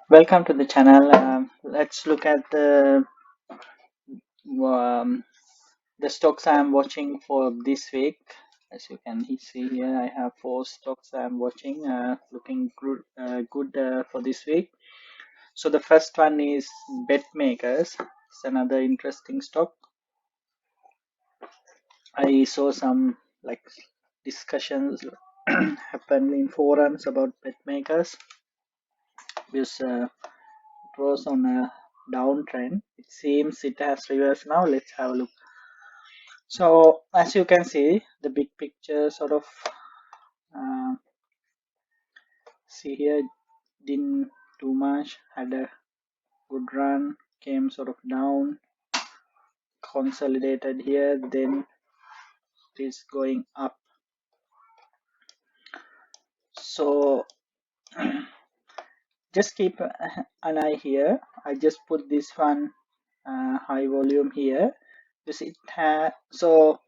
Welcome to the channel. Let's look at um, the stocks I'm watching for this week. As you can see here, I have four stocks I'm watching, looking good for this week. So the first one is BetMakers. It's another interesting stock. I saw some like discussions happen in forums about BetMakers because it was on a downtrend. It seems it has reversed now. Let's have a look. So as you can see, the big picture sort of uh, see here didn't do much, had a good run, came sort of down, consolidated here, then it is going up. So just keep an eye here. I just put this one high volume here because it had so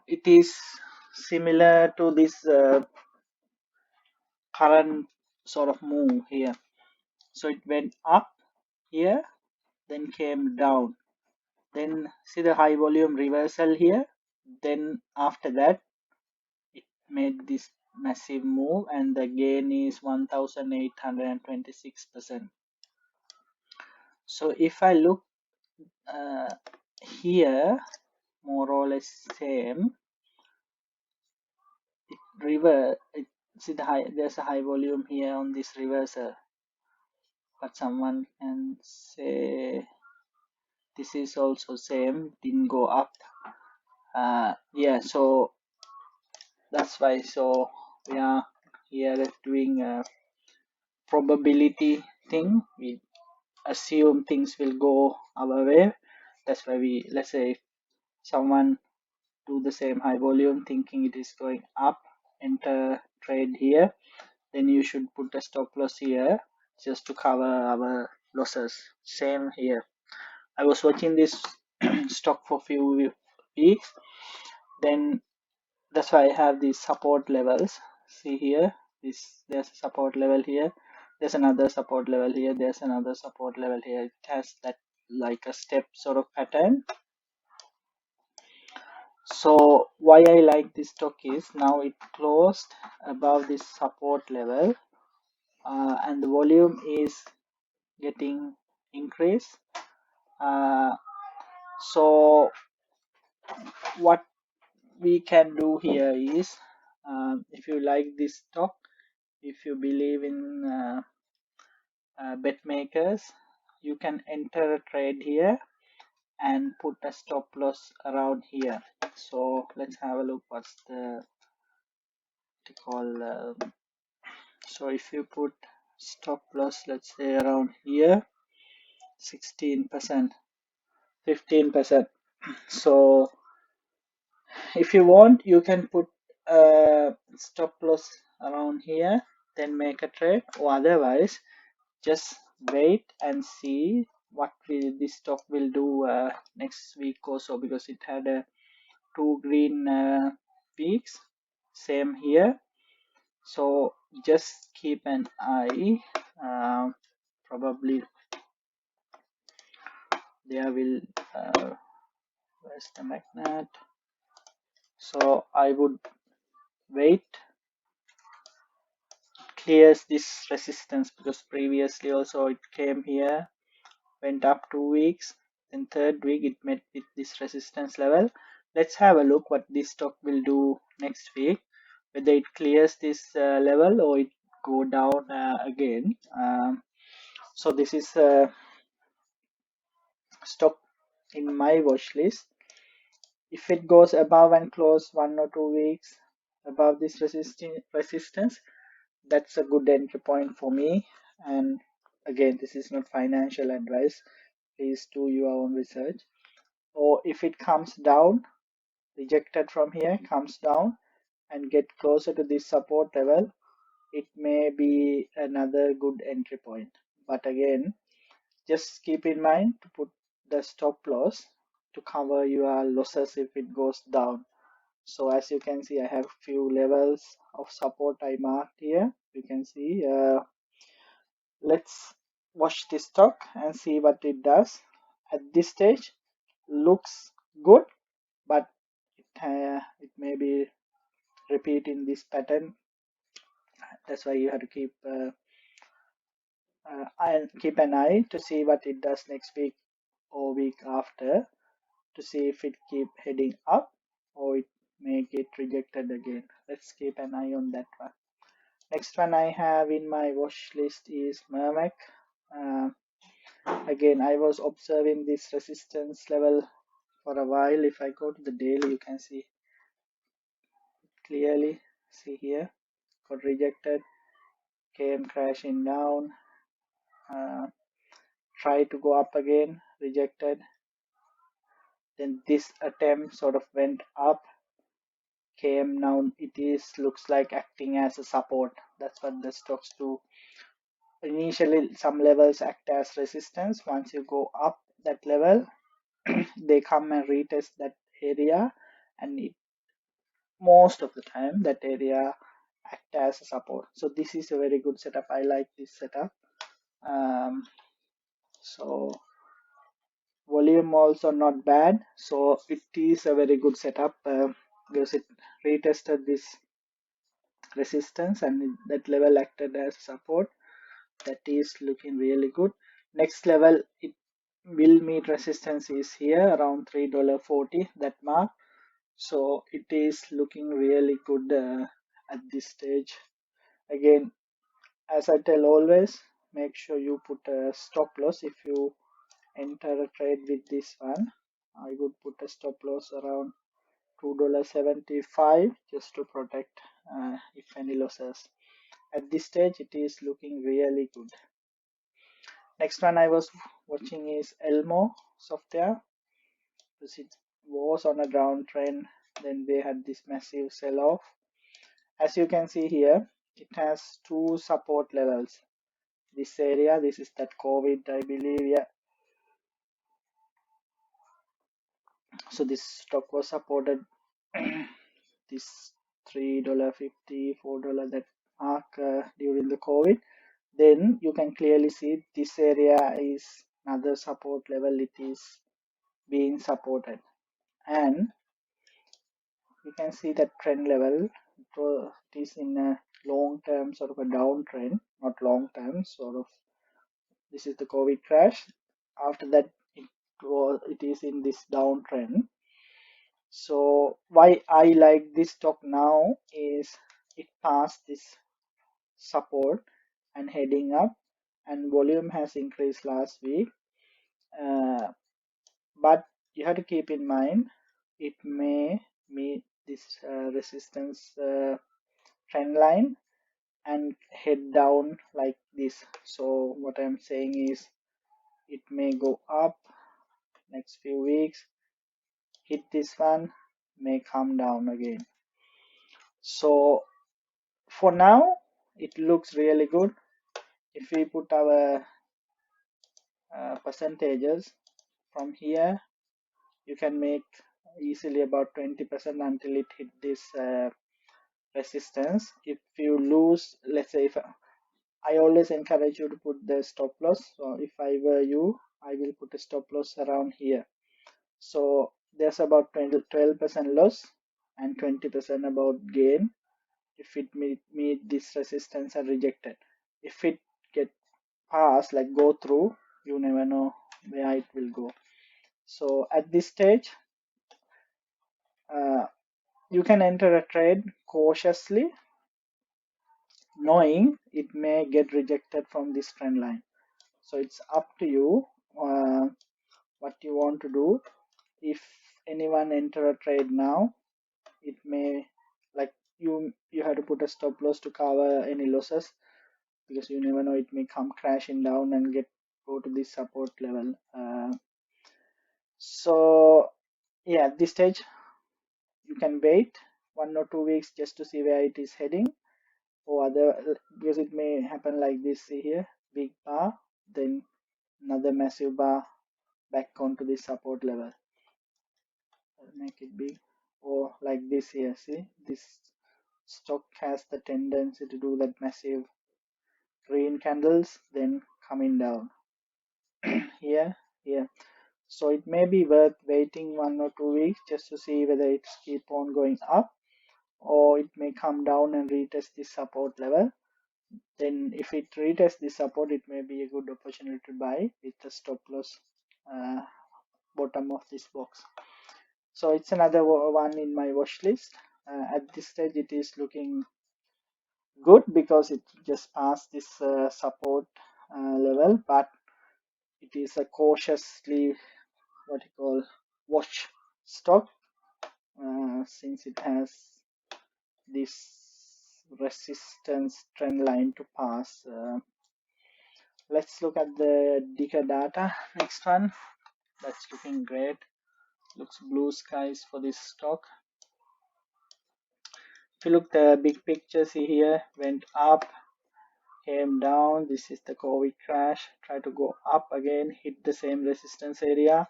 it is similar to this current sort of move here. So it went up here, then came down, then see the high volume reversal here, then after that it made this massive move and the gain is 1826%. So if I look uh, here, more or less same, see the high, there's a high volume here on this reversal, but someone can say this is also same, didn't go up. Yeah, so that's why. So we are here doing a probability thing. We assume things will go our way. That's why we, let's say if someone do the same high volume thinking it is going up, enter trade here, then you should put a stop loss here just to cover our losses. Same here. I was watching this stock for few weeks, then that's why I have these support levels. See here, there's a support level here, there's another support level here, there's another support level here. It has that like a step sort of pattern. So why I like this stock is now it closed above this support level, and the volume is getting increased. So what we can do here is, if you like this stock, if you believe in bet makers, you can enter a trade here and put a stop loss around here. So let's have a look what's the call. So if you put stop loss, let's say around here, 16%, 15%. So if you want, you can put a stop loss around here, then make a trade, or otherwise just wait and see what this stock will do next week or so, because it had two green peaks, same here. So just keep an eye. Probably there will where's the magnet. So I would wait, clears this resistance, because previously also it came here, went up 2 weeks, then third week it met with this resistance level. Let's have a look what this stock will do next week, whether it clears this level or it go down again. So this is a stock in my watch list. If it goes above and close 1 or 2 weeks above this resistance, that's a good entry point for me. And again, this is not financial advice, please do your own research. Or if it comes down, rejected from here, comes down and get closer to this support level, it may be another good entry point. But again, just keep in mind to put the stop loss to cover your losses if it goes down. So as you can see, I have few levels of support I marked here. You can see Let's watch this stock and see what it does. At this stage, looks good, but it may be repeating this pattern. That's why you have to keep an eye to see what it does next week or week after, to see if it keep heading up or it may get rejected again. Let's keep an eye on that one. Next one I have in my watch list is Mermac. Uh, Again, I was observing this resistance level for a while. If I go to the daily, you can see clearly. See here, got rejected, came crashing down, uh, tried to go up again, rejected. Then this attempt sort of went up, came down. It is looks like acting as a support. That's what the stocks do. Initially, some levels act as resistance. Once you go up that level, they come and retest that area, and most of the time that area act as a support. So this is a very good setup. I like this setup. So volume also not bad, so it is a very good setup because it retested this resistance and that level acted as support. That is looking really good. Next level it will meet resistance is here around $3.40, that mark. So it is looking really good at this stage. Again, as I tell always, make sure you put a stop loss if you enter a trade with this one. I would put a stop loss around $2.75 just to protect if any losses. At this stage, it is looking really good. Next one I was watching is Elmo Software, because it was on a downtrend. Then they had this massive sell-off. As you can see here, it has two support levels. This area, this is that COVID, I believe, yeah. So this stock was supported this $3.50, $4 that mark during the COVID. Then you can clearly see this area is another support level. It is being supported, and you can see that trend level. It is in a long term sort of a downtrend, not long term sort of. This is the COVID crash. After that, it is in this downtrend. So why I like this stock now is it passed this support and heading up, and volume has increased last week. But you have to keep in mind it may meet this resistance trend line and head down like this. So what I'm saying is it may go up next few weeks, hit this one, may come down again. So for now it looks really good. If we put our percentages from here, you can make easily about 20% until it hit this resistance. If you lose, let's say, if I always encourage you to put the stop loss. So if I were you, I will put a stop loss around here. So there's about 12% loss and 20% about gain if it meet this resistance and rejected. If it get past, like go through, you never know where it will go. So at this stage, you can enter a trade cautiously, knowing it may get rejected from this trend line. So it's up to you what you want to do. If anyone enter a trade now, it may, like, you have to put a stop loss to cover any losses, because you never know, it may come crashing down and go to this support level. So yeah, at this stage you can wait 1 or 2 weeks just to see where it is heading, or other, because it may happen like this. See here, big bar, then another massive bar back onto this support level. I'll make it big, or like this here. See, this stock has the tendency to do that massive green candles, then coming down here, here. So it may be worth waiting 1 or 2 weeks just to see whether it's keep on going up, or it may come down and retest this support level. Then if it retests this support, it may be a good opportunity to buy with the stop loss uh, bottom of this box. So it's another one in my watch list. At this stage it is looking good because it just passed this support level, but it is a cautiously what you call watch stock, since it has this resistance trend line to pass. Let's look at the Dicker data. Next one, that's looking great. Looks blue skies for this stock. If you look the big picture, see here, went up, came down. This is the COVID crash. Try to go up again, hit the same resistance area,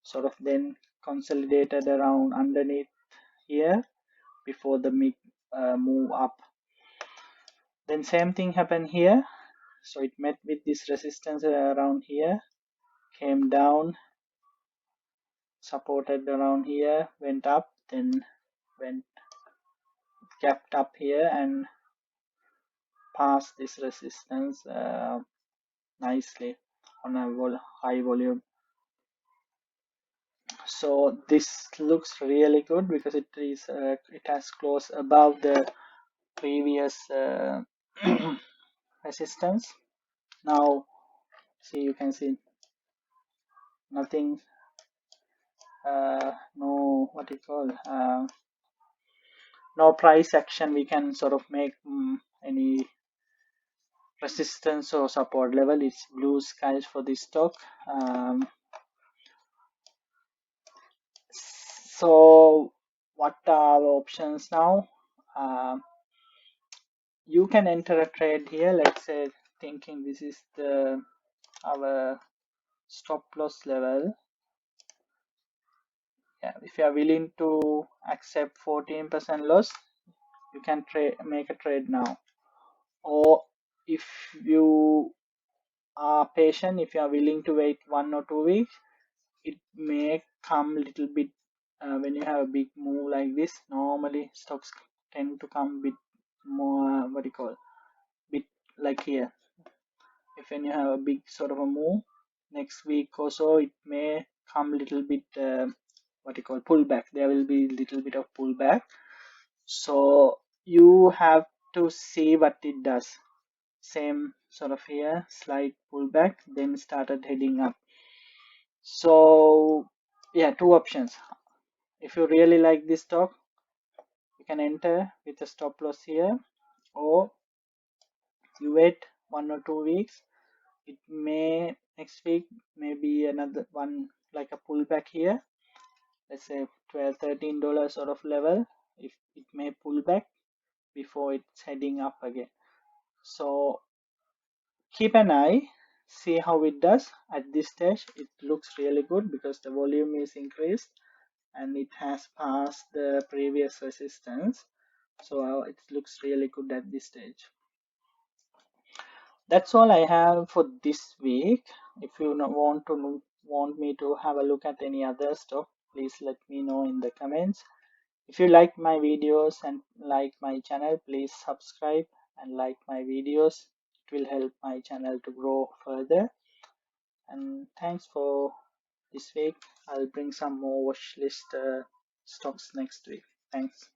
sort of then consolidated around underneath here before the mid move up. Then same thing happened here. So it met with this resistance around here, came down, supported around here, went up, then went gapped up here and passed this resistance nicely on a high volume. So this looks really good because it has closed above the previous resistance. Now see, you can see nothing, no what you call no price action. We can sort of make any resistance or support level. It's blue skies for this stock. So what are the options now? You can enter a trade here, let's say thinking this is the our stop loss level. Yeah, if you are willing to accept 14% loss, you can make a trade now. Or if you are patient, if you are willing to wait 1 or 2 weeks, it may come a little bit when you have a big move like this. Normally stocks tend to come bit more what you call bit like here. If when you have a big sort of a move next week or so, it may come a little bit what you call pullback. There will be a little bit of pullback, so you have to see what it does. Same sort of here, slight pullback, then started heading up. So yeah, two options. If you really like this stock, you can enter with a stop loss here, or you wait 1 or 2 weeks. It may next week maybe another one like a pullback here, let's say $12-13 sort of level. If it may pull back before it's heading up again. So keep an eye, see how it does. At this stage it looks really good because the volume is increased and it has passed the previous resistance, so it looks really good at this stage. That's all I have for this week. If you want me to have a look at any other stuff, please let me know in the comments. If you like my videos and like my channel, please subscribe and like my videos. It will help my channel to grow further. And thanks for this week. I'll bring some more watch list stocks next week. Thanks.